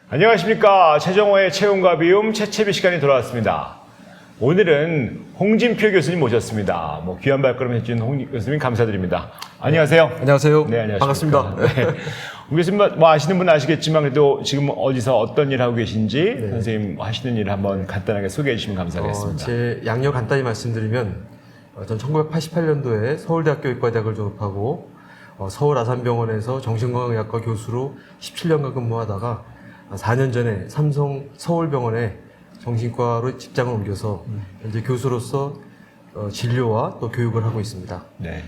안녕하십니까. 최정호의 채용과 비움 채채비 시간이 돌아왔습니다. 오늘은 홍진표 교수님 모셨습니다. 귀한 발걸음 해주신 홍 교수님 감사드립니다. 안녕하세요. 안녕하세요. 네, 안녕하십니까. 반갑습니다. 네. 홍 교수님 아시는 분은 아시겠지만 그래도 지금 어디서 어떤 일 하고 계신지 선생님 하시는 일을 한번 간단하게 소개해 주시면 감사하겠습니다. 제 양력 간단히 말씀드리면 전 1988년도에 서울대학교 의과대학을 졸업하고 서울 아산병원에서 정신건강의학과 교수로 17년간 근무하다가 4년 전에 삼성 서울병원에 정신과로 직장을 옮겨서 현재 교수로서 진료와 또 교육을 하고 있습니다. 네.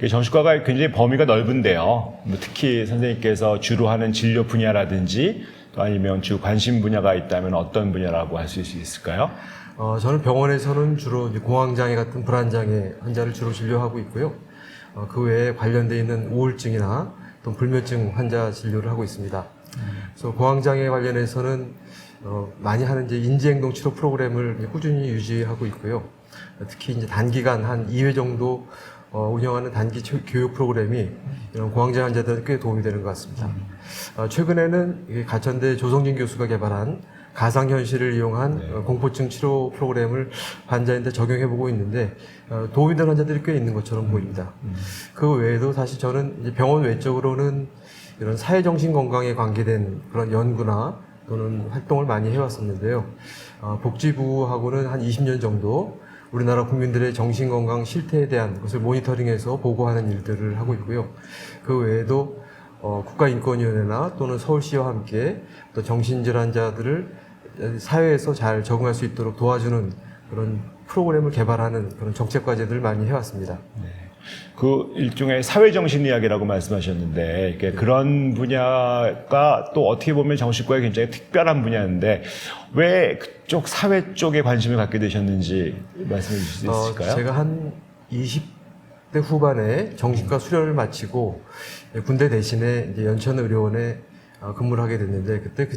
정신과가 굉장히 범위가 넓은데요. 특히 선생님께서 주로 하는 진료 분야라든지 또 아니면 주 관심 분야가 있다면 어떤 분야라고 할 수 있을까요? 저는 병원에서는 주로 공황장애 같은 불안장애 환자를 주로 진료하고 있고요. 그 외에 관련되어 있는 우울증이나 또 불면증 환자 진료를 하고 있습니다. 그래서 공황장애 관련해서는 많이 하는 이제 인지행동 치료 프로그램을 꾸준히 유지하고 있고요. 특히 이제 단기간 한 2회 정도 운영하는 단기 교육 프로그램이 이런 공황장애 환자들한테 꽤 도움이 되는 것 같습니다. 최근에는 가천대 조성진 교수가 개발한 가상현실을 이용한 공포증 치료 프로그램을 환자한테 적용해보고 있는데 도움이 되는 환자들이 꽤 있는 것처럼 보입니다. 그 외에도 사실 저는 이제 병원 외적으로는 이런 사회정신건강에 관계된 그런 연구나 또는 활동을 많이 해왔었는데요. 복지부하고는 한 20년 정도 우리나라 국민들의 정신건강 실태에 대한 것을 모니터링해서 보고하는 일들을 하고 있고요. 그 외에도 국가인권위원회나 또는 서울시와 함께 또 정신질환자들을 사회에서 잘 적응할 수 있도록 도와주는 그런 프로그램을 개발하는 그런 정책과제들을 많이 해왔습니다. 네. 그 일종의 사회정신의학이라고 말씀하셨는데 그런 분야가 또 어떻게 보면 정신과에 굉장히 특별한 분야인데 왜 그쪽 사회 쪽에 관심을 갖게 되셨는지 말씀해 주실 수 있을까요? 제가 한 20대 후반에 정신과 수련을 마치고 군대 대신에 이제 연천의료원에 근무를 하게 됐는데 그때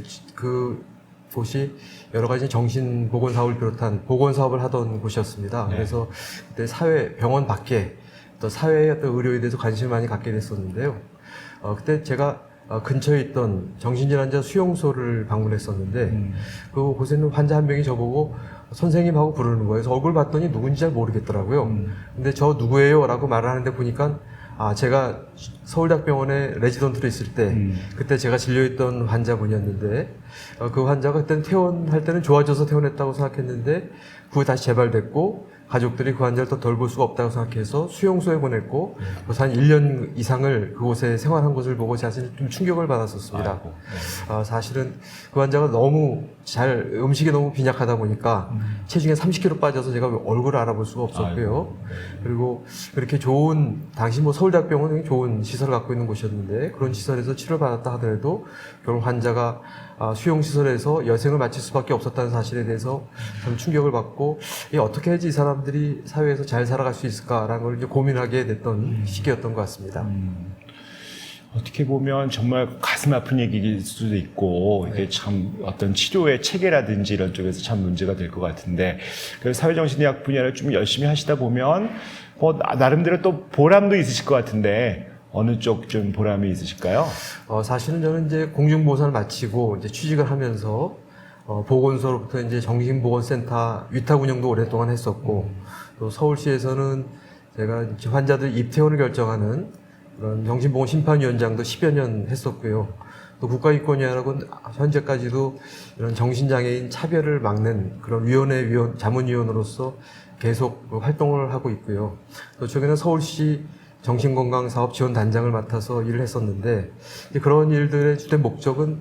곳이 여러 가지 정신보건 사업을 비롯한 보건 사업을 하던 곳이었습니다. 네. 그래서 그때 병원 밖에 또 사회의 어떤 의료에 대해서 관심을 많이 갖게 됐었는데요. 그때 제가 근처에 있던 정신질환자 수용소를 방문했었는데 그곳에는 환자 한 명이 저보고 선생님하고 부르는 거예요. 그래서 얼굴 봤더니 누군지 잘 모르겠더라고요. 근데 저 누구예요? 라고 말을 하는데 보니까 제가 서울대학병원에 레지던트로 있을 때 그때 제가 진료했던 환자분이었는데 그 환자가 그때는 퇴원할 때는 좋아져서 퇴원했다고 생각했는데 그게 다시 재발됐고 가족들이 그 환자를 더 덜 볼 수가 없다고 생각해서 수용소에 보냈고 그래서 한 1년 이상을 그곳에 생활한 것을 보고 자신이 좀 충격을 받았었습니다. 사실은 그 환자가 너무 음식이 너무 빈약하다 보니까 체중이 30kg 빠져서 제가 얼굴을 알아볼 수가 없었고요. 그리고 그렇게 당시 서울대학병원은 좋은 시설을 갖고 있는 곳이었는데 그런 시설에서 치료를 받았다 하더라도 결국 환자가 수용시설에서 여생을 마칠 수밖에 없었다는 사실에 대해서 참 충격을 받고 어떻게 해야지 이 사람들이 사회에서 잘 살아갈 수 있을까라는 걸 이제 고민하게 됐던 시기였던 것 같습니다. 어떻게 보면 정말 가슴 아픈 얘기일 수도 있고 이게 참 어떤 치료의 체계라든지 이런 쪽에서 참 문제가 될 것 같은데 그래서 사회정신의학 분야를 좀 열심히 하시다 보면 나름대로 또 보람도 있으실 것 같은데 어느 쪽 좀 보람이 있으실까요? 사실은 저는 이제 공중보건을 마치고 이제 취직을 하면서 보건소로부터 이제 정신보건센터 위탁 운영도 오랫동안 했었고 또 서울시에서는 제가 환자들 입퇴원을 결정하는 그런 정신보건심판위원장도 10여 년 했었고요. 또 국가인권위원회하고는 현재까지도 이런 정신장애인 차별을 막는 그런 자문위원으로서 계속 활동을 하고 있고요. 또 최근에 서울시 정신건강사업지원단장을 맡아서 일을 했었는데 그런 일들의 주된 목적은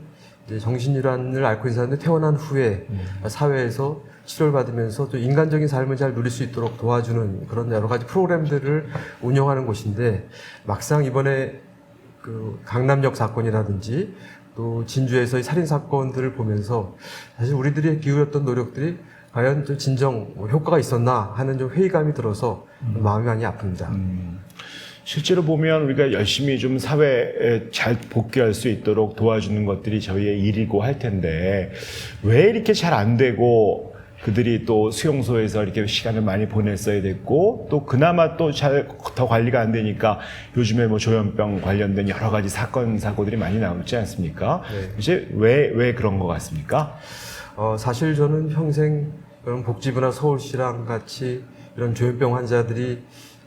이제 정신질환을 앓고 있는 사람들이 퇴원한 후에 사회에서 치료를 받으면서 또 인간적인 삶을 잘 누릴 수 있도록 도와주는 그런 여러 가지 프로그램들을 운영하는 곳인데 막상 이번에 그 강남역 사건이라든지 또 진주에서의 살인 사건들을 보면서 사실 우리들이 기울였던 노력들이 과연 좀 진정 효과가 있었나 하는 좀 회의감이 들어서 마음이 많이 아픕니다. 실제로 보면 우리가 열심히 좀 사회에 잘 복귀할 수 있도록 도와주는 것들이 저희의 일이고 할 텐데 왜 이렇게 잘 안 되고 그들이 또 수용소에서 이렇게 시간을 많이 보냈어야 됐고 또 그나마 또 잘 더 관리가 안 되니까 요즘에 뭐 조현병 관련된 여러 가지 사고들이 많이 나오지 않습니까? 네. 이제 왜 그런 것 같습니까? 사실 저는 평생 그런 복지부나 서울시랑 같이 이런 조현병 환자들이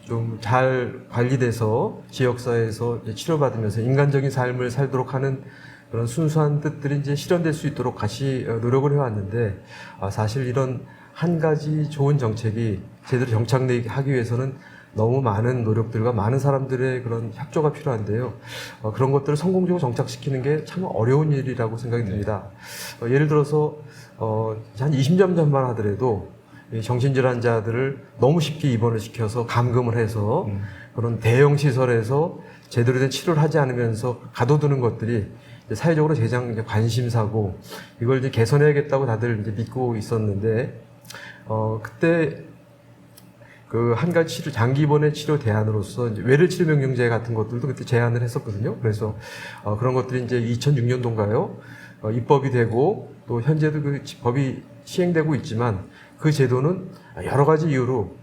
좀 잘 관리돼서 지역사회에서 치료받으면서 인간적인 삶을 살도록 하는 그런 순수한 뜻들이 이제 실현될 수 있도록 같이 노력을 해왔는데, 사실 이런 한 가지 좋은 정책이 제대로 정착하기 위해서는 너무 많은 노력들과 많은 사람들의 그런 협조가 필요한데요. 그런 것들을 성공적으로 정착시키는 게 참 어려운 일이라고 생각이 듭니다. 예를 들어서 한 20년 전만 하더라도 이 정신질환자들을 너무 쉽게 입원을 시켜서 감금을 해서 그런 대형 시설에서 제대로 된 치료를 하지 않으면서 가둬두는 것들이 이제 사회적으로 가장 이제 관심사고 이걸 이제 개선해야겠다고 다들 이제 믿고 있었는데, 그때 그 한 가지 장기 입원의 치료 대안으로서 이제 외래 치료 명령제 같은 것들도 그때 제안을 했었거든요. 그래서 그런 것들이 이제 2006년도인가요? 입법이 되고 또 현재도 그 법이 시행되고 있지만 그 제도는 여러 가지 이유로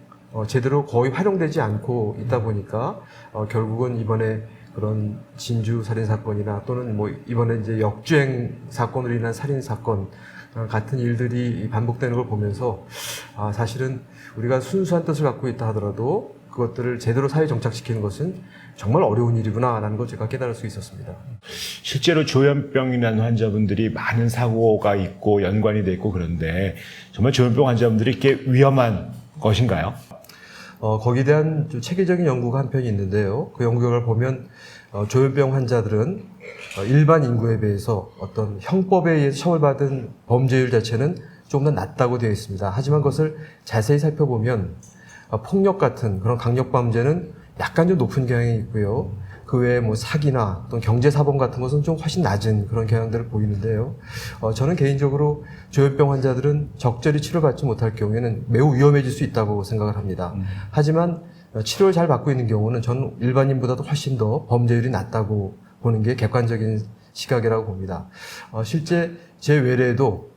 제대로 거의 활용되지 않고 있다 보니까 결국은 이번에 그런 진주 살인 사건이나 또는 뭐 이번에 이제 역주행 사건으로 인한 살인 사건 같은 일들이 반복되는 걸 보면서 사실은 우리가 순수한 뜻을 갖고 있다 하더라도 그것들을 제대로 사회에 정착시키는 것은 정말 어려운 일이구나라는 걸 제가 깨달을 수 있었습니다. 실제로 조현병이라는 환자분들이 많은 사고가 있고 연관이 돼 있고 그런데 정말 조현병 환자분들이 이렇게 위험한 것인가요? 거기에 대한 좀 체계적인 연구가 한 편이 있는데요. 그 연구 결과를 보면 조현병 환자들은 일반 인구에 비해서 어떤 형법에 의해서 처벌받은 범죄율 자체는 조금 더 낮다고 되어 있습니다. 하지만 그것을 자세히 살펴보면 폭력 같은 그런 강력범죄는 약간 좀 높은 경향이 있고요. 그 외에 뭐 사기나 또는 경제사범 같은 것은 좀 훨씬 낮은 그런 경향들을 보이는데요. 저는 개인적으로 조현병 환자들은 적절히 치료받지 못할 경우에는 매우 위험해질 수 있다고 생각을 합니다. 하지만 치료를 잘 받고 있는 경우는 저는 일반인보다도 훨씬 더 범죄율이 낮다고 보는 게 객관적인 시각이라고 봅니다. 실제 제 외래에도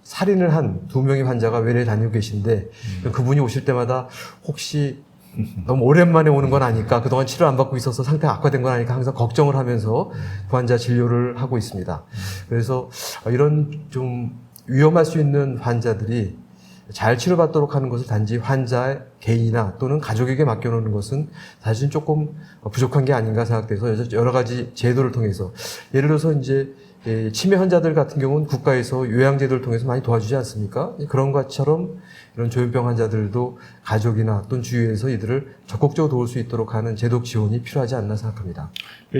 살인을 한 2명의 환자가 외래에 다니고 계신데 그분이 오실 때마다 혹시 너무 오랜만에 오는 건 아닐까, 그동안 치료 안 받고 있어서 상태가 악화된 건 아닐까 항상 걱정을 하면서 그 환자 진료를 하고 있습니다. 그래서 이런 좀 위험할 수 있는 환자들이 잘 치료받도록 하는 것을 단지 환자 개인이나 또는 가족에게 맡겨놓는 것은 사실은 조금 부족한 게 아닌가 생각돼서 여러 가지 제도를 통해서, 예를 들어서 이제 치매 환자들 같은 경우는 국가에서 요양제도를 통해서 많이 도와주지 않습니까? 그런 것처럼 이런 조현병 환자들도 가족이나 또는 주위에서 이들을 적극적으로 도울 수 있도록 하는 제도적 지원이 필요하지 않나 생각합니다.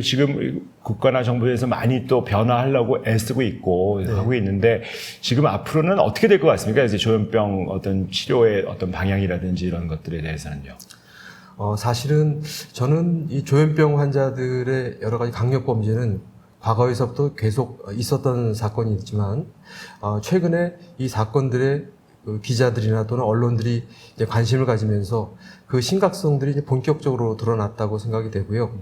지금 국가나 정부에서 많이 또 변화하려고 애쓰고 있고 하고 있는데 지금 앞으로는 어떻게 될 것 같습니까? 이제 조현병 어떤 치료의 어떤 방향이라든지 이런 것들에 대해서는요. 사실은 저는 이 조현병 환자들의 여러 가지 강력범죄는 과거에서부터 계속 있었던 사건이 있지만 최근에 이 사건들의 기자들이나 또는 언론들이 이제 관심을 가지면서 그 심각성들이 이제 본격적으로 드러났다고 생각이 되고요.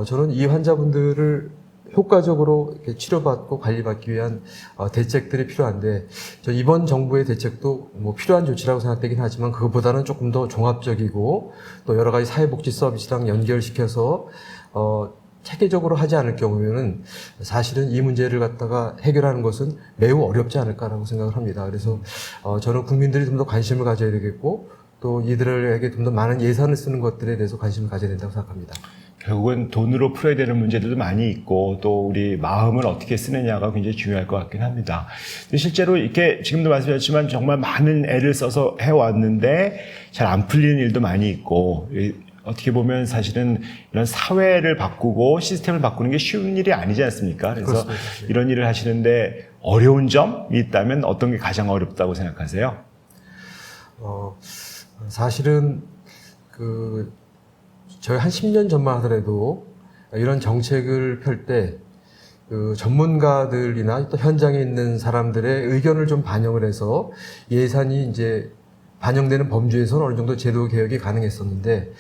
저는 이 환자분들을 효과적으로 이렇게 치료받고 관리받기 위한 대책들이 필요한데, 저 이번 정부의 대책도 뭐 필요한 조치라고 생각되긴 하지만 그것보다는 조금 더 종합적이고 또 여러 가지 사회복지 서비스랑 연결시켜서 체계적으로 하지 않을 경우에는 사실은 이 문제를 갖다가 해결하는 것은 매우 어렵지 않을까라고 생각을 합니다. 그래서 저는 국민들이 좀 더 관심을 가져야 되겠고 또 이들에게 좀 더 많은 예산을 쓰는 것들에 대해서 관심을 가져야 된다고 생각합니다. 결국은 돈으로 풀어야 되는 문제들도 많이 있고 또 우리 마음을 어떻게 쓰느냐가 굉장히 중요할 것 같긴 합니다. 근데 실제로 이렇게 지금도 말씀하셨지만 정말 많은 애를 써서 해왔는데 잘 안 풀리는 일도 많이 있고, 어떻게 보면 사실은 이런 사회를 바꾸고 시스템을 바꾸는 게 쉬운 일이 아니지 않습니까? 그래서 그렇습니다. 이런 일을 하시는데 어려운 점이 있다면 어떤 게 가장 어렵다고 생각하세요? 사실은 저희 한 10년 전만 하더라도 이런 정책을 펼 때 전문가들이나 또 현장에 있는 사람들의 의견을 좀 반영을 해서 예산이 이제 반영되는 범주에서는 어느 정도 제도 개혁이 가능했었는데,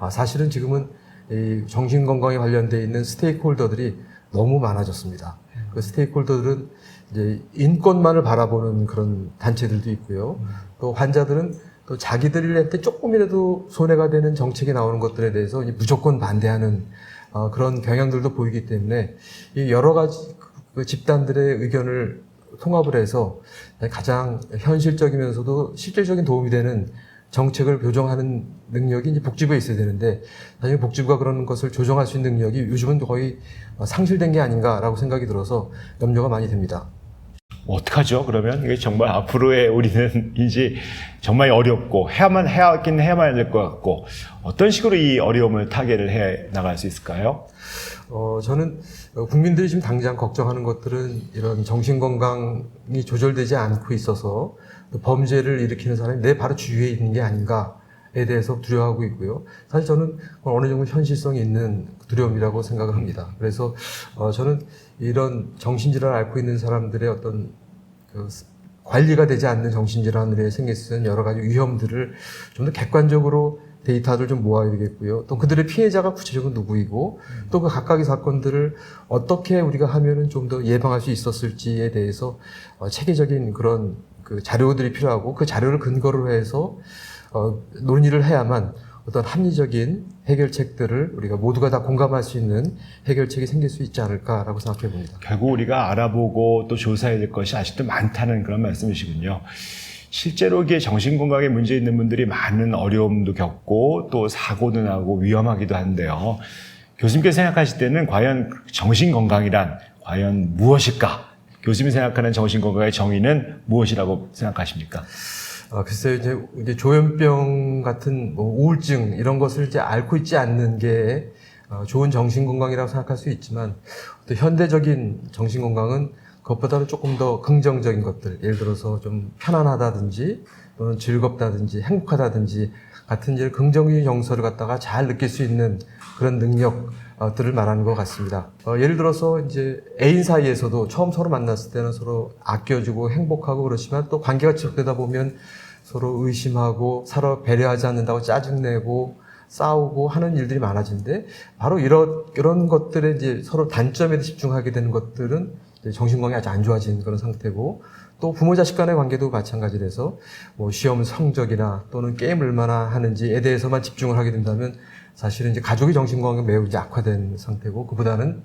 사실은 지금은 이 정신건강에 관련되어 있는 스테이크홀더들이 너무 많아졌습니다. 그 스테이크홀더들은 이제 인권만을 바라보는 그런 단체들도 있고요. 또 환자들은 또 자기들한테 조금이라도 손해가 되는 정책이 나오는 것들에 대해서 이제 무조건 반대하는 그런 경향들도 보이기 때문에 이 여러 가지 그 집단들의 의견을 통합을 해서 가장 현실적이면서도 실질적인 도움이 되는 정책을 교정하는 능력이 이제 복지부에 있어야 되는데, 사실 복지부가 그런 것을 조정할 수 있는 능력이 요즘은 거의 상실된 게 아닌가라고 생각이 들어서 염려가 많이 됩니다. 어떡하죠? 그러면 이게 정말 앞으로의 우리는 이제 정말 어렵고 해야만 될 것 같고, 어떤 식으로 이 어려움을 타개를 해 나갈 수 있을까요? 저는 국민들이 지금 당장 걱정하는 것들은 이런 정신건강이 조절되지 않고 있어서 범죄를 일으키는 사람이 내 바로 주위에 있는 게 아닌가에 대해서 두려워하고 있고요. 사실 저는 어느 정도 현실성이 있는 두려움이라고 생각을 합니다. 그래서 저는 이런 정신질환을 앓고 있는 사람들의 어떤 그 관리가 되지 않는 정신질환으로 생길 수 있는 여러 가지 위험들을 좀 더 객관적으로 데이터를 좀 모아야 되겠고요. 또 그들의 피해자가 구체적으로 누구이고, 또 그 각각의 사건들을 어떻게 우리가 하면은 좀 더 예방할 수 있었을지에 대해서 체계적인 그런 그 자료들이 필요하고, 그 자료를 근거로 해서 논의를 해야만 어떤 합리적인 해결책들을 우리가 모두가 다 공감할 수 있는 해결책이 생길 수 있지 않을까라고 생각해 봅니다. 결국 우리가 알아보고 또 조사해야 될 것이 아직도 많다는 그런 말씀이시군요. 실제로 이게 정신건강에 문제 있는 분들이 많은 어려움도 겪고 또 사고도 나고 위험하기도 한데요. 교수님께서 생각하실 때는 과연 정신건강이란 과연 무엇일까? 교수님이 생각하는 정신건강의 정의는 무엇이라고 생각하십니까? 글쎄요, 이제 조현병 같은 뭐 우울증 이런 것을 이제 앓고 있지 않는 게 좋은 정신건강이라고 생각할 수 있지만, 또 현대적인 정신건강은 그것보다는 조금 더 긍정적인 것들, 예를 들어서 좀 편안하다든지 또는 즐겁다든지 행복하다든지 같은 이제 긍정적인 정서를 갖다가 잘 느낄 수 있는 그런 능력들을 말하는 것 같습니다. 예를 들어서 이제 애인 사이에서도 처음 서로 만났을 때는 서로 아껴주고 행복하고 그렇지만, 또 관계가 지속되다 보면 서로 의심하고 서로 배려하지 않는다고 짜증내고 싸우고 하는 일들이 많아지는데, 바로 이런 것들에 이제 서로 단점에 집중하게 되는 것들은 정신건강이 아주 안 좋아진 그런 상태고, 또 부모 자식 간의 관계도 마찬가지라서 뭐 시험 성적이나 또는 게임을 얼마나 하는지에 대해서만 집중을 하게 된다면 사실은 이제 가족의 정신건강이 매우 이제 악화된 상태고, 그보다는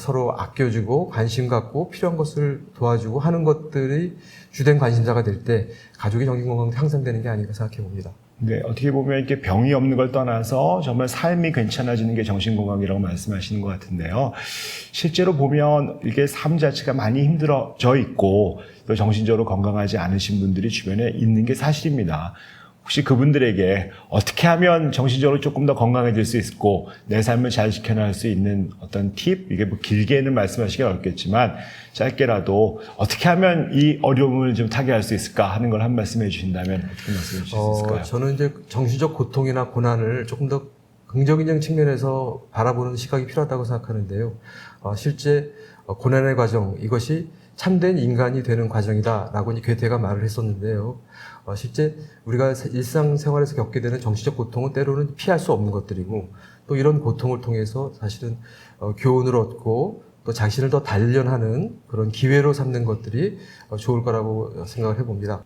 서로 아껴주고 관심 갖고 필요한 것을 도와주고 하는 것들이 주된 관심사가 될 때 가족의 정신건강도 향상되는 게 아닌가 생각해 봅니다. 네, 어떻게 보면 이렇게 병이 없는 걸 떠나서 정말 삶이 괜찮아지는 게 정신건강이라고 말씀하시는 것 같은데요. 실제로 보면 이게 삶 자체가 많이 힘들어져 있고 또 정신적으로 건강하지 않으신 분들이 주변에 있는 게 사실입니다. 혹시 그분들에게 어떻게 하면 정신적으로 조금 더 건강해질 수 있고 내 삶을 잘 지켜나갈 수 있는 어떤 팁, 이게 뭐 길게는 말씀하시기가 어렵겠지만 짧게라도 어떻게 하면 이 어려움을 좀 타개할 수 있을까 하는 걸 한 말씀 해주신다면 어떻게 말씀해 주실 수 있을까요? 저는 이제 정신적 고통이나 고난을 조금 더 긍정적인 측면에서 바라보는 시각이 필요하다고 생각하는데요. 실제 고난의 과정, 이것이 참된 인간이 되는 과정이다라고 이제 괴테가 말을 했었는데요. 실제 우리가 일상생활에서 겪게 되는 정신적 고통은 때로는 피할 수 없는 것들이고, 또 이런 고통을 통해서 사실은 교훈을 얻고 또 자신을 더 단련하는 그런 기회로 삼는 것들이 좋을 거라고 생각을 해봅니다.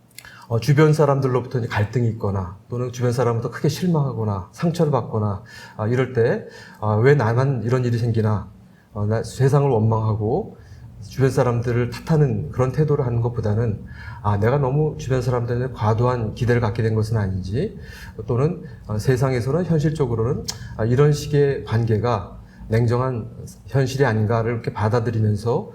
주변 사람들로부터 이제 갈등이 있거나 또는 주변 사람부터 크게 실망하거나 상처를 받거나 이럴 때 왜 나만 이런 일이 생기나, 세상을 원망하고 주변 사람들을 탓하는 그런 태도를 하는 것보다는 내가 너무 주변 사람들한테 과도한 기대를 갖게 된 것은 아닌지, 또는 세상에서는 현실적으로는 이런 식의 관계가 냉정한 현실이 아닌가를 이렇게 받아들이면서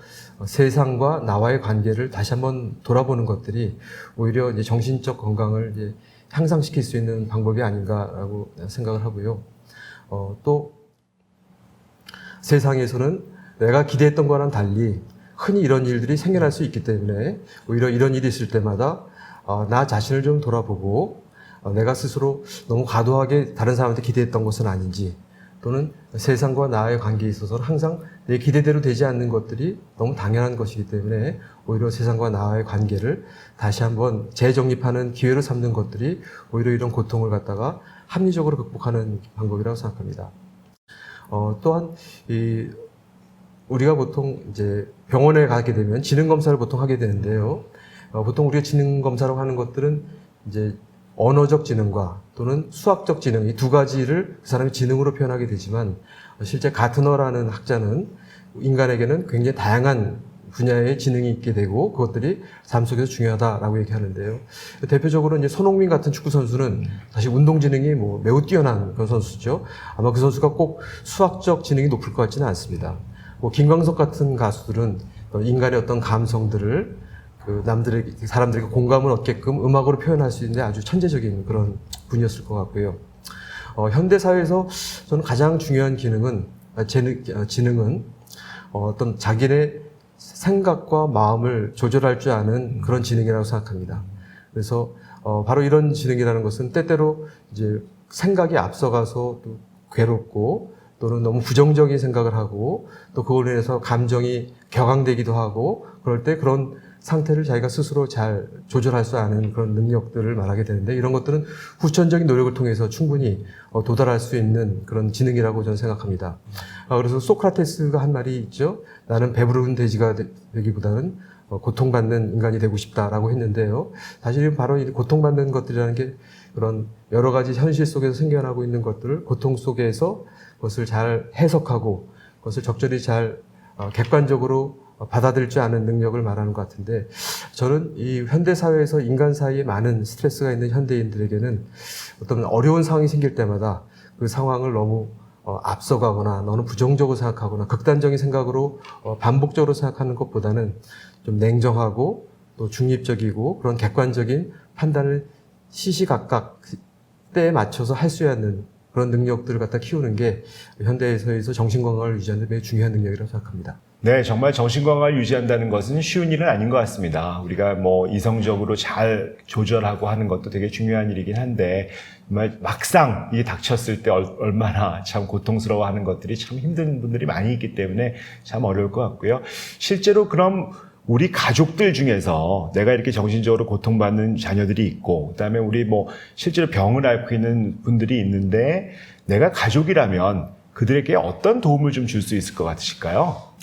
세상과 나와의 관계를 다시 한번 돌아보는 것들이 오히려 이제 정신적 건강을 이제 향상시킬 수 있는 방법이 아닌가라고 생각을 하고요. 또 세상에서는 내가 기대했던 거와는 달리 흔히 이런 일들이 생겨날 수 있기 때문에 오히려 이런 일이 있을 때마다 나 자신을 좀 돌아보고 내가 스스로 너무 과도하게 다른 사람한테 기대했던 것은 아닌지, 또는 세상과 나의 관계에 있어서는 항상 내 기대대로 되지 않는 것들이 너무 당연한 것이기 때문에 오히려 세상과 나의 관계를 다시 한번 재정립하는 기회로 삼는 것들이 오히려 이런 고통을 갖다가 합리적으로 극복하는 방법이라고 생각합니다. 또한 우리가 보통 이제 병원에 가게 되면 지능 검사를 보통 하게 되는데요. 보통 우리가 지능 검사라고 하는 것들은 이제 언어적 지능과 또는 수학적 지능 이 두 가지를 그 사람이 지능으로 표현하게 되지만 실제 가트너라는 학자는 인간에게는 굉장히 다양한 분야의 지능이 있게 되고 그것들이 삶 속에서 중요하다라고 얘기하는데요. 대표적으로 이제 손흥민 같은 축구 선수는 사실 운동 지능이 뭐 매우 뛰어난 그런 선수죠. 아마 그 선수가 꼭 수학적 지능이 높을 것 같지는 않습니다. 뭐 김광석 같은 가수들은 인간의 어떤 감성들을 그 남들에게 사람들에게 공감을 얻게끔 음악으로 표현할 수 있는데 아주 천재적인 그런 분이었을 것 같고요. 현대 사회에서 저는 가장 중요한 지능은 어떤 자기의 생각과 마음을 조절할 줄 아는 그런 지능이라고 생각합니다. 그래서 바로 이런 지능이라는 것은 때때로 이제 생각이 앞서가서 또 괴롭고 또는 너무 부정적인 생각을 하고 또 그걸로 인해서 감정이 격앙되기도 하고 그럴 때 그런 상태를 자기가 스스로 잘 조절할 수 아는 그런 능력들을 말하게 되는데 이런 것들은 후천적인 노력을 통해서 충분히 도달할 수 있는 그런 지능이라고 저는 생각합니다. 그래서 소크라테스가 한 말이 있죠. 나는 배부른 돼지가 되기보다는 고통받는 인간이 되고 싶다라고 했는데요. 사실은 바로 이 고통받는 것들이라는 게 그런 여러 가지 현실 속에서 생겨나고 있는 것들을 고통 속에서 그것을 잘 해석하고 그것을 적절히 잘 객관적으로 받아들일 줄 아는 능력을 말하는 것 같은데 저는 이 현대 사회에서 인간 사이에 많은 스트레스가 있는 현대인들에게는 어떤 어려운 상황이 생길 때마다 그 상황을 너무 앞서가거나 너무 부정적으로 생각하거나 극단적인 생각으로 반복적으로 생각하는 것보다는 좀 냉정하고 또 중립적이고 그런 객관적인 판단을 시시각각 때에 맞춰서 할 수 있는 그런 능력들을 갖다 키우는 게 현대에서 정신건강을 유지하는 데 매우 중요한 능력이라고 생각합니다. 네, 정말 정신건강을 유지한다는 것은 쉬운 일은 아닌 것 같습니다. 우리가 뭐 이성적으로 잘 조절하고 하는 것도 되게 중요한 일이긴 한데 정말 막상 이게 닥쳤을 때 얼마나 참 고통스러워하는 것들이 참 힘든 분들이 많이 있기 때문에 참 어려울 것 같고요. 실제로 그럼 우리 가족들 중에서 내가 이렇게 정신적으로 고통받는 자녀들이 있고 그다음에 우리 뭐 실제로 병을 앓고 있는 분들이 있는데 내가 가족이라면 그들에게 어떤 도움을 좀 줄 수 있을 것 같으실까요?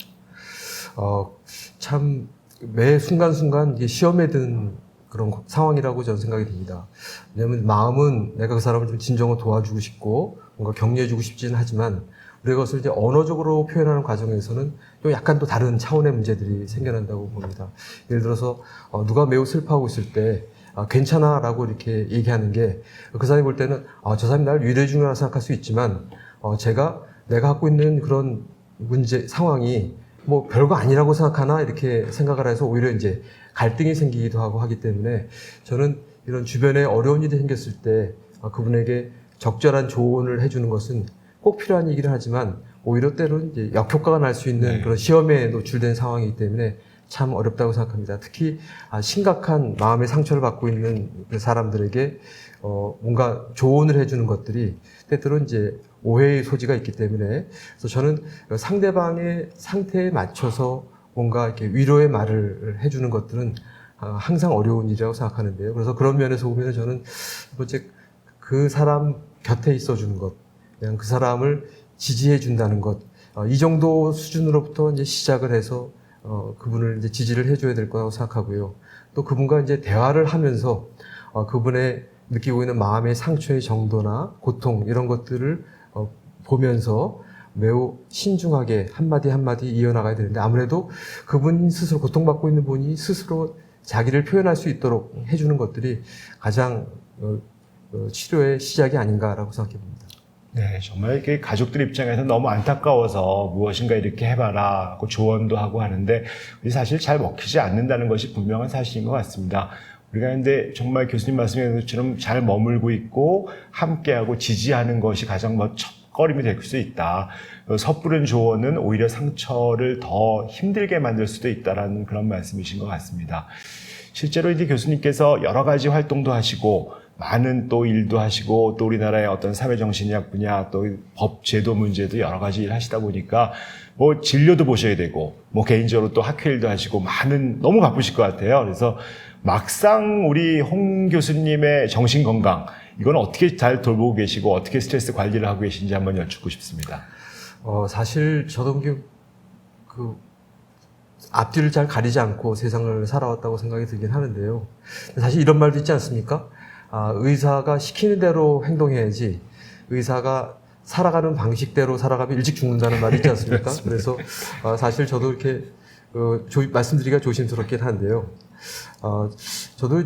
참 매 순간순간 이게 시험에 든 그런 상황이라고 저는 생각이 듭니다. 왜냐하면 마음은 내가 그 사람을 좀 진정으로 도와주고 싶고 뭔가 격려해주고 싶지는 하지만 우리가 그것을 이제 언어적으로 표현하는 과정에서는 또 약간 또 다른 차원의 문제들이 생겨난다고 봅니다. 예를 들어서 누가 매우 슬퍼하고 있을 때 괜찮아 라고 이렇게 얘기하는 게 그 사람이 볼 때는 저 사람이 나를 위로해 주는구나 생각할 수 있지만 내가 갖고 있는 그런 문제 상황이 뭐 별거 아니라고 생각하나 이렇게 생각을 해서 오히려 이제 갈등이 생기기도 하고 하기 때문에 저는 이런 주변에 어려운 일이 생겼을 때 그분에게 적절한 조언을 해주는 것은 꼭 필요한 얘기를 하지만 오히려 때로는 이제 역효과가 날 수 있는 그런 시험에 노출된 상황이기 때문에 참 어렵다고 생각합니다. 특히 심각한 마음의 상처를 받고 있는 사람들에게 뭔가 조언을 해주는 것들이 때때로 이제 오해의 소지가 있기 때문에 그래서 저는 상대방의 상태에 맞춰서 뭔가 이렇게 위로의 말을 해주는 것들은 항상 어려운 일이라고 생각하는데요. 그래서 그런 면에서 보면 저는 첫 번째 그 사람 곁에 있어주는 것, 그냥 그 사람을 지지해 준다는 것, 이 정도 수준으로부터 이제 시작을 해서 그분을 이제 지지를 해줘야 될 거라고 생각하고요. 또 그분과 이제 대화를 하면서 그분의 느끼고 있는 마음의 상처의 정도나 고통 이런 것들을 보면서 매우 신중하게 한마디 한마디 이어나가야 되는데 아무래도 그분 스스로 고통받고 있는 분이 스스로 자기를 표현할 수 있도록 해주는 것들이 가장 치료의 시작이 아닌가라고 생각해 봅니다. 네, 정말 이렇게 가족들 입장에서 너무 안타까워서 무엇인가 이렇게 해봐라 하고 조언도 하고 하는데 사실 잘 먹히지 않는다는 것이 분명한 사실인 것 같습니다. 우리가 근데 정말 교수님 말씀하신 것처럼 잘 머물고 있고 함께하고 지지하는 것이 가장 첫걸음이 될 수 있다. 섣부른 조언은 오히려 상처를 더 힘들게 만들 수도 있다라는 그런 말씀이신 것 같습니다. 실제로 이제 교수님께서 여러 가지 활동도 하시고 많은 또 일도 하시고 또 우리나라의 어떤 사회정신의학 분야 또 법 제도 문제도 여러 가지 일 하시다 보니까 뭐 진료도 보셔야 되고 뭐 개인적으로 또 학회 일도 하시고 너무 바쁘실 것 같아요. 그래서 막상 우리 홍 교수님의 정신건강 이건 어떻게 잘 돌보고 계시고 어떻게 스트레스 관리를 하고 계신지 한번 여쭙고 싶습니다. 사실 저도 그 앞뒤를 잘 가리지 않고 세상을 살아왔다고 생각이 들긴 하는데요. 사실 이런 말도 있지 않습니까? 의사가 시키는 대로 행동해야지 의사가 살아가는 방식대로 살아가면 일찍 죽는다는 말이 있지 않습니까? 그래서 사실 저도 이렇게 말씀드리기가 조심스럽긴 한데요. 저도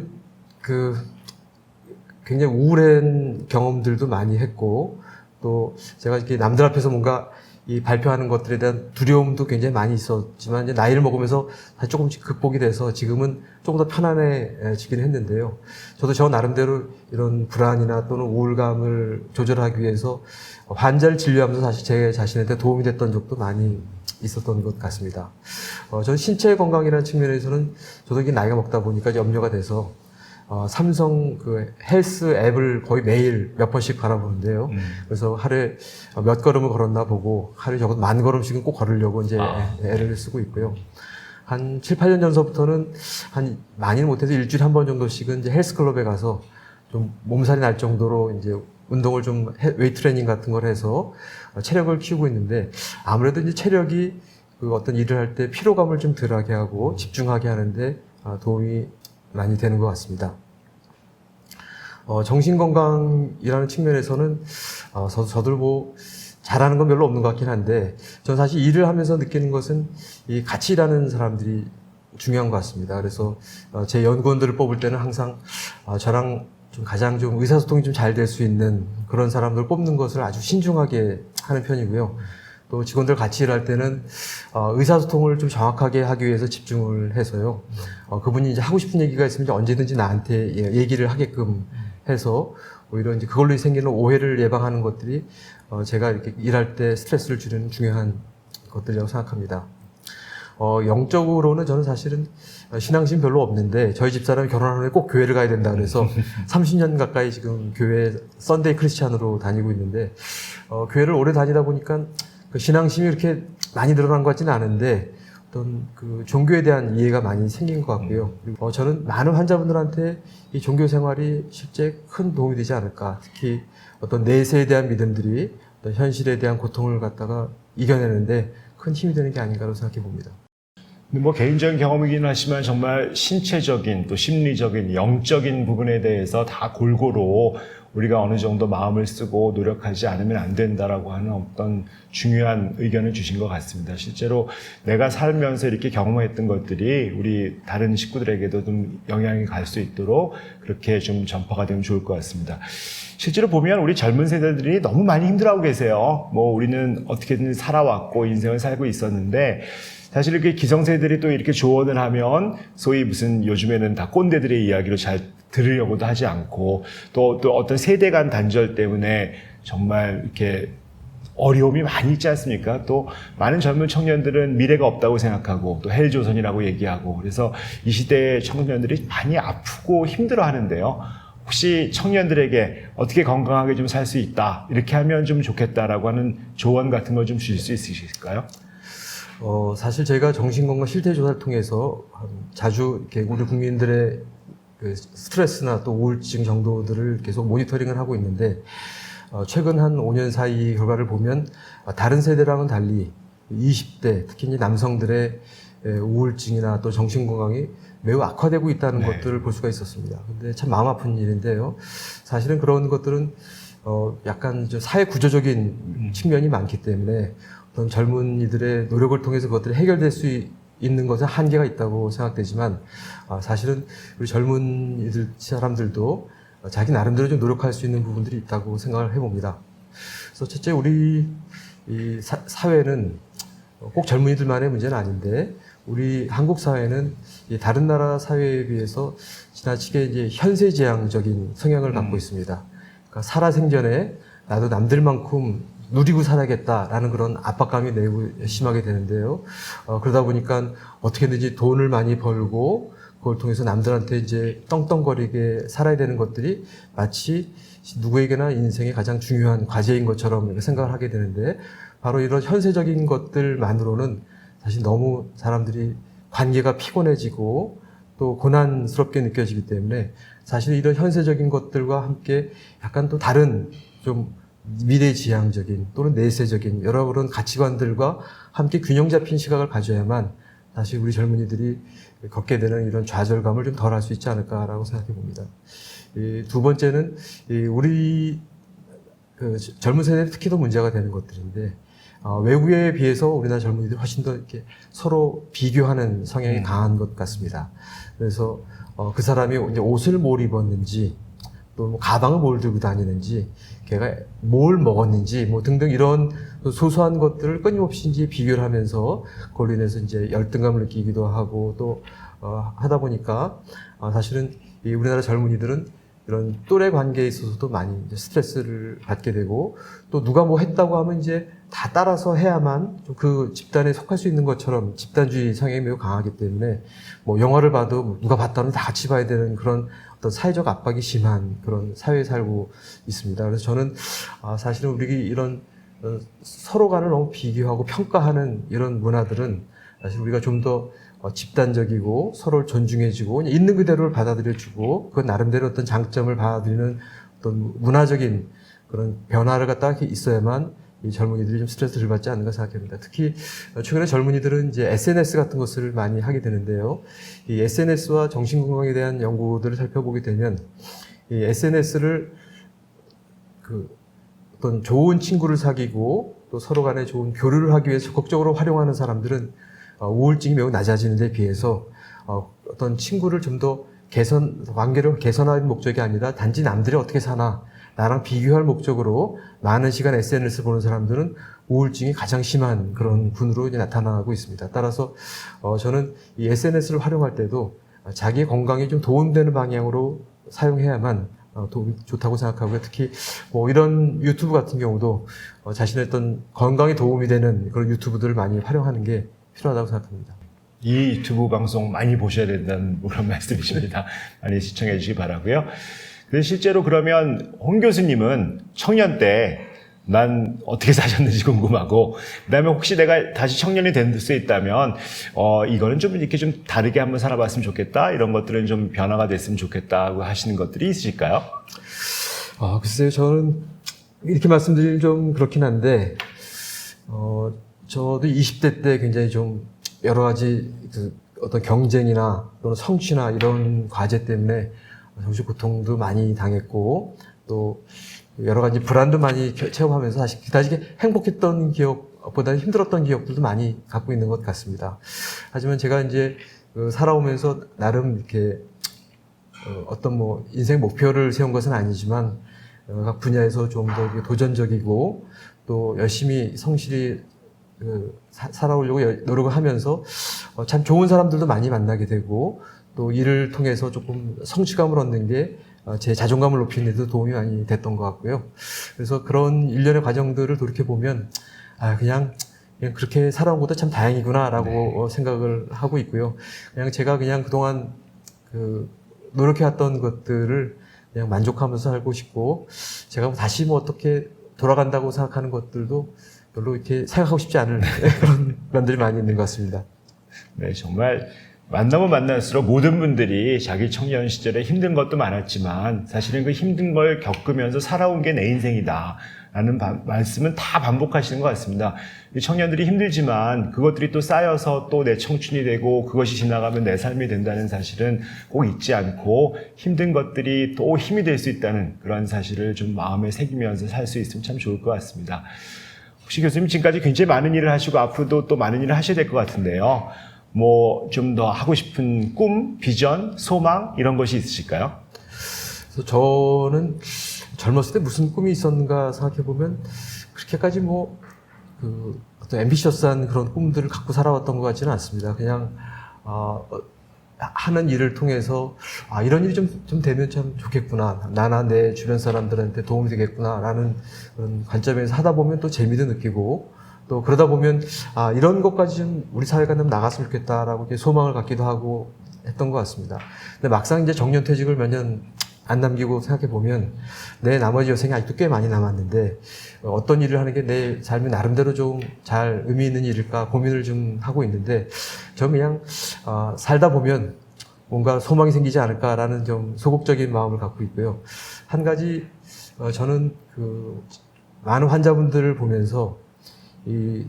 굉장히 우울한 경험들도 많이 했고, 또 제가 이렇게 남들 앞에서 뭔가 이 발표하는 것들에 대한 두려움도 굉장히 많이 있었지만, 이제 나이를 먹으면서 다시 조금씩 극복이 돼서 지금은 조금 더 편안해지긴 했는데요. 저도 저 나름대로 이런 불안이나 또는 우울감을 조절하기 위해서 환자를 진료하면서 사실 제 자신한테 도움이 됐던 적도 많이 있었던 것 같습니다. 저는 신체 건강이라는 측면에서는 저도 이게 나이가 먹다 보니까 염려가 돼서 삼성 헬스 앱을 거의 매일 몇 번씩 바라보는데요. 그래서 하루에 몇 걸음을 걸었나 보고 하루에 적어도 10,000걸음씩은 꼭 걸으려고 이제 애를 쓰고 있고요. 한 7, 8년 전서부터는 많이는 못해도 일주일에 한 번 정도씩은 이제 헬스클럽에 가서 좀 몸살이 날 정도로 이제 운동을 좀 웨이트 트레이닝 같은 걸 해서 체력을 키우고 있는데, 아무래도 이제 체력이 어떤 일을 할 때 피로감을 좀 덜하게 하고 집중하게 하는데 도움이 많이 되는 것 같습니다. 정신건강이라는 측면에서는 저들 잘하는 건 별로 없는 것 같긴 한데, 저는 사실 일을 하면서 느끼는 것은 이 같이 일하는 사람들이 중요한 것 같습니다. 그래서 제 연구원들을 뽑을 때는 항상 저랑 가장 의사소통이 좀 잘 될 수 있는 그런 사람들을 뽑는 것을 아주 신중하게 하는 편이고요. 또 직원들 같이 일할 때는 의사소통을 좀 정확하게 하기 위해서 집중을 해서요. 그분이 이제 하고 싶은 얘기가 있으면 이제 언제든지 나한테 얘기를 하게끔 해서 오히려 이제 그걸로 생기는 오해를 예방하는 것들이 제가 이렇게 일할 때 스트레스를 줄이는 중요한 것들이라고 생각합니다. 영적으로는 저는 사실은 신앙심 별로 없는데, 저희 집사람이 결혼한 후에 꼭 교회를 가야 된다 그래서 30년 가까이 지금 교회 썬데이 크리스찬으로 다니고 있는데, 교회를 오래 다니다 보니까 신앙심이 이렇게 많이 늘어난 것 같지는 않은데 어떤 종교에 대한 이해가 많이 생긴 것 같고요. 그리고 저는 많은 환자분들한테 이 종교 생활이 실제 큰 도움이 되지 않을까. 특히 어떤 내세에 대한 믿음들이 어떤 현실에 대한 고통을 갖다가 이겨내는데 큰 힘이 되는 게 아닌가로 생각해 봅니다. 뭐 개인적인 경험이긴 하지만 정말 신체적인 또 심리적인 영적인 부분에 대해서 다 골고루 우리가 어느 정도 마음을 쓰고 노력하지 않으면 안 된다라고 하는 어떤 중요한 의견을 주신 것 같습니다. 실제로 내가 살면서 이렇게 경험했던 것들이 우리 다른 식구들에게도 좀 영향이 갈 수 있도록 그렇게 좀 전파가 되면 좋을 것 같습니다. 실제로 보면 우리 젊은 세대들이 너무 많이 힘들어하고 계세요. 뭐 우리는 어떻게든 살아왔고 인생을 살고 있었는데, 사실 이렇게 기성세대들이 또 이렇게 조언을 하면 소위 무슨 요즘에는 다 꼰대들의 이야기로 잘 들으려고도 하지 않고, 또 어떤 세대 간 단절 때문에 정말 이렇게 어려움이 많이 있지 않습니까? 또 많은 젊은 청년들은 미래가 없다고 생각하고 또 헬조선이라고 얘기하고, 그래서 이 시대의 청년들이 많이 아프고 힘들어 하는데요. 혹시 청년들에게 어떻게 건강하게 좀 살 수 있다, 이렇게 하면 좀 좋겠다라고 하는 조언 같은 걸 좀 주실 수 있으실까요? 사실 제가 정신건강 실태조사를 통해서 자주 이렇게 우리 국민들의 스트레스나 또 우울증 정도들을 계속 모니터링을 하고 있는데, 최근 한 5년 사이 결과를 보면 다른 세대랑은 달리 20대, 특히 이제 남성들의 우울증이나 또 정신건강이 매우 악화되고 있다는 것들을 볼 수가 있었습니다. 근데 참 마음 아픈 일인데요. 사실은 그런 것들은 약간 사회 구조적인 측면이 많기 때문에 어떤 젊은이들의 노력을 통해서 그것들이 해결될 수 있는 것은 한계가 있다고 생각되지만, 사실은 우리 젊은이들 사람들도 자기 나름대로 좀 노력할 수 있는 부분들이 있다고 생각을 해봅니다. 그래서 첫째, 우리 이 사회는 꼭 젊은이들만의 문제는 아닌데, 우리 한국 사회는 다른 나라 사회에 비해서 지나치게 이제 현세지향적인 성향을 갖고 있습니다. 그러니까 살아생전에 나도 남들만큼 누리고 살아야겠다라는 그런 압박감이 매우 심하게 되는데요. 그러다 보니까 어떻게든지 돈을 많이 벌고 그걸 통해서 남들한테 이제 떵떵거리게 살아야 되는 것들이 마치 누구에게나 인생의 가장 중요한 과제인 것처럼 생각을 하게 되는데, 바로 이런 현세적인 것들만으로는 사실 너무 사람들이 관계가 피곤해지고 또 고난스럽게 느껴지기 때문에, 사실 이런 현세적인 것들과 함께 약간 또 다른 좀 미래지향적인 또는 내세적인 여러 그런 가치관들과 함께 균형 잡힌 시각을 가져야만 다시 우리 젊은이들이 겪게 되는 이런 좌절감을 좀 덜 할 수 있지 않을까라고 생각해 봅니다. 두 번째는 우리 젊은 세대에 특히 더 문제가 되는 것들인데 외국에 비해서 우리나라 젊은이들이 훨씬 더 이렇게 서로 비교하는 성향이 강한 것 같습니다. 그래서 그 사람이 이제 옷을 뭘 입었는지 또 뭐 가방을 뭘 들고 다니는지 걔가 뭘 먹었는지 뭐 등등 이런 소소한 것들을 끊임없이 이제 비교를 하면서 그걸로 인해서 이제 열등감을 느끼기도 하고 또 하다 보니까 사실은 이 우리나라 젊은이들은 이런 또래 관계에 있어서도 많이 이제 스트레스를 받게 되고 또 누가 뭐 했다고 하면 이제 다 따라서 해야만 좀 그 집단에 속할 수 있는 것처럼 집단주의 성향이 매우 강하기 때문에 뭐 영화를 봐도 뭐 누가 봤다면 다 같이 봐야 되는 그런 어떤 사회적 압박이 심한 그런 사회에 살고 있습니다. 그래서 저는 사실은 우리 이런 서로 간을 너무 비교하고 평가하는 이런 문화들은 사실 우리가 좀 더 집단적이고 서로를 존중해주고 있는 그대로를 받아들여주고 그 나름대로 어떤 장점을 받아들이는 어떤 문화적인 그런 변화를 갖다가 있어야만 이 젊은이들이 좀 스트레스를 받지 않는가 생각합니다. 특히 최근에 젊은이들은 이제 SNS 같은 것을 많이 하게 되는데요. 이 SNS와 정신건강에 대한 연구들을 살펴보게 되면 이 SNS를 어떤 좋은 친구를 사귀고 또 서로 간에 좋은 교류를 하기 위해서 적극적으로 활용하는 사람들은 우울증이 매우 낮아지는 데 비해서 어떤 친구를 좀 더 관계를 개선할 목적이 아니라 단지 남들이 어떻게 사나 나랑 비교할 목적으로 많은 시간 SNS 보는 사람들은 우울증이 가장 심한 그런 군으로 이제 나타나고 있습니다. 따라서 저는 이 SNS를 활용할 때도 자기의 건강에 좀 도움되는 방향으로 사용해야만 좋다고 생각하고요. 특히 뭐 이런 유튜브 같은 경우도 자신의 어떤 건강에 도움이 되는 그런 유튜브들을 많이 활용하는 게 필요하다고 생각합니다. 이 유튜브 방송 많이 보셔야 된다는 그런 말씀이십니다. 많이 시청해 주시기 바라고요. 그래서 실제로 그러면 홍 교수님은 청년 때 난 어떻게 사셨는지 궁금하고, 그 다음에 혹시 내가 다시 청년이 될 수 있다면, 이거는 좀 이렇게 좀 다르게 한번 살아봤으면 좋겠다, 이런 것들은 좀 변화가 됐으면 좋겠다고 하시는 것들이 있으실까요? 글쎄요, 저는 이렇게 말씀드리면 좀 그렇긴 한데, 저도 20대 때 굉장히 좀 여러 가지 어떤 경쟁이나 또는 성취나 이런 과제 때문에 정신 고통도 많이 당했고, 또 여러 가지 불안도 많이 체험하면서 사실 그다지 행복했던 기억보다는 힘들었던 기억들도 많이 갖고 있는 것 같습니다. 하지만 제가 이제 살아오면서 나름 이렇게 어떤 뭐 인생 목표를 세운 것은 아니지만 각 분야에서 좀 더 도전적이고 또 열심히 성실히 살아오려고 노력을 하면서 참 좋은 사람들도 많이 만나게 되고 또 이를 통해서 조금 성취감을 얻는 게 제 자존감을 높이는 데도 도움이 많이 됐던 것 같고요. 그래서 그런 일련의 과정들을 돌이켜보면 그냥 그렇게 살아온 것도 참 다행이구나라고 생각을 하고 있고요. 제가 그동안 노력해왔던 것들을 그냥 만족하면서 살고 싶고 제가 다시 뭐 어떻게 돌아간다고 생각하는 것들도 별로 이렇게 생각하고 싶지 않은 그런 면들이 많이 있는 것 같습니다. 네, 정말 만나면 만날수록 모든 분들이 자기 청년 시절에 힘든 것도 많았지만 사실은 그 힘든 걸 겪으면서 살아온 게 내 인생이다 라는 말씀은 다 반복하시는 것 같습니다. 이 청년들이 힘들지만 그것들이 또 쌓여서 또 내 청춘이 되고 그것이 지나가면 내 삶이 된다는 사실은 꼭 잊지 않고 힘든 것들이 또 힘이 될 수 있다는 그런 사실을 좀 마음에 새기면서 살 수 있으면 참 좋을 것 같습니다. 혹시 교수님 지금까지 굉장히 많은 일을 하시고 앞으로도 또 많은 일을 하셔야 될 것 같은데요. 뭐 좀 더 하고 싶은 꿈, 비전, 소망 이런 것이 있으실까요? 그래서 저는 젊었을 때 무슨 꿈이 있었는가 생각해 보면 그렇게까지 뭐 어떤 앰비셔스한 그런 꿈들을 갖고 살아왔던 것 같지는 않습니다. 그냥 하는 일을 통해서 이런 일이 좀 되면 참 좋겠구나, 나나 내 주변 사람들한테 도움이 되겠구나라는 그런 관점에서 하다 보면 또 재미도 느끼고. 또 그러다 보면 이런 것까지 좀 우리 사회가 좀 나갔으면 좋겠다라고 이렇게 소망을 갖기도 하고 했던 것 같습니다. 근데 막상 이제 정년퇴직을 몇 년 안 남기고 생각해 보면 내 나머지 여생이 아직도 꽤 많이 남았는데 어떤 일을 하는 게 내 삶이 나름대로 좀 잘 의미 있는 일일까 고민을 좀 하고 있는데 저 그냥 살다 보면 뭔가 소망이 생기지 않을까라는 좀 소극적인 마음을 갖고 있고요. 한 가지 저는 많은 환자분들을 보면서 이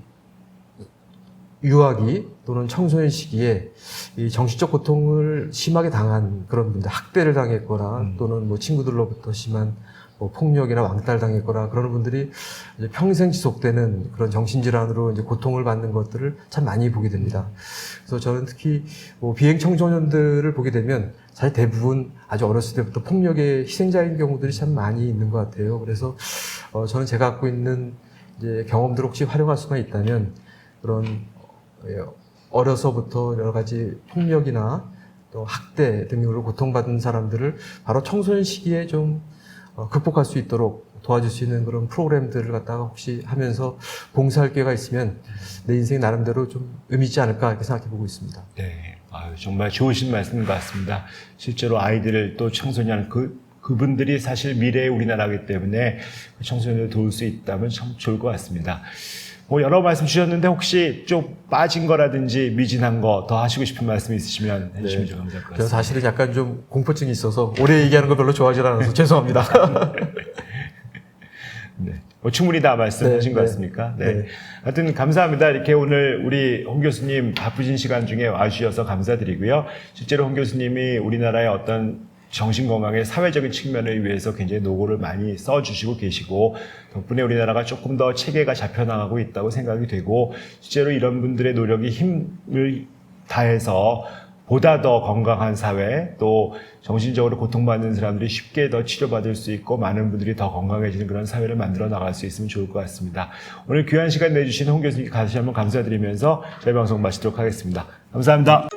유아기 또는 청소년 시기에 이 정신적 고통을 심하게 당한 그런 분들, 학대를 당했거나 또는 뭐 친구들로부터 심한 뭐 폭력이나 왕따를 당했거나 그런 분들이 이제 평생 지속되는 그런 정신질환으로 이제 고통을 받는 것들을 참 많이 보게 됩니다. 그래서 저는 특히 뭐 비행 청소년들을 보게 되면 사실 대부분 아주 어렸을 때부터 폭력의 희생자인 경우들이 참 많이 있는 것 같아요. 그래서 저는 제가 갖고 있는 이제 경험들 혹시 활용할 수가 있다면 그런 어려서부터 여러 가지 폭력이나 또 학대 등으로 고통받은 사람들을 바로 청소년 시기에 좀 극복할 수 있도록 도와줄 수 있는 그런 프로그램들을 갖다가 혹시 하면서 봉사할 기회가 있으면 내 인생 나름대로 좀 의미 있지 않을까 이렇게 생각해 보고 있습니다. 네, 정말 좋으신 말씀인 것 같습니다. 실제로 아이들을 또 청소년 그분들이 사실 미래의 우리나라이기 때문에 청소년을 도울 수 있다면 참 좋을 것 같습니다. 뭐 여러 말씀 주셨는데 혹시 좀 빠진 거라든지 미진한 거 더 하시고 싶은 말씀 있으시면 해주시면 좀 감사할 것 저는 같습니다. 사실은 약간 좀 공포증이 있어서 오래 얘기하는 거 별로 좋아하지 않아서 죄송합니다. 네. 충분히 다 말씀하신 것 같습니까? 네. 하여튼 감사합니다. 이렇게 오늘 우리 홍 교수님 바쁘신 시간 중에 와주셔서 감사드리고요. 실제로 홍 교수님이 우리나라의 어떤 정신건강의 사회적인 측면을 위해서 굉장히 노고를 많이 써주시고 계시고 덕분에 우리나라가 조금 더 체계가 잡혀나가고 있다고 생각이 되고 실제로 이런 분들의 노력이 힘을 다해서 보다 더 건강한 사회 또 정신적으로 고통받는 사람들이 쉽게 더 치료받을 수 있고 많은 분들이 더 건강해지는 그런 사회를 만들어 나갈 수 있으면 좋을 것 같습니다. 오늘 귀한 시간 내주신 홍 교수님께 다시 한번 감사드리면서 저희 방송 마치도록 하겠습니다. 감사합니다.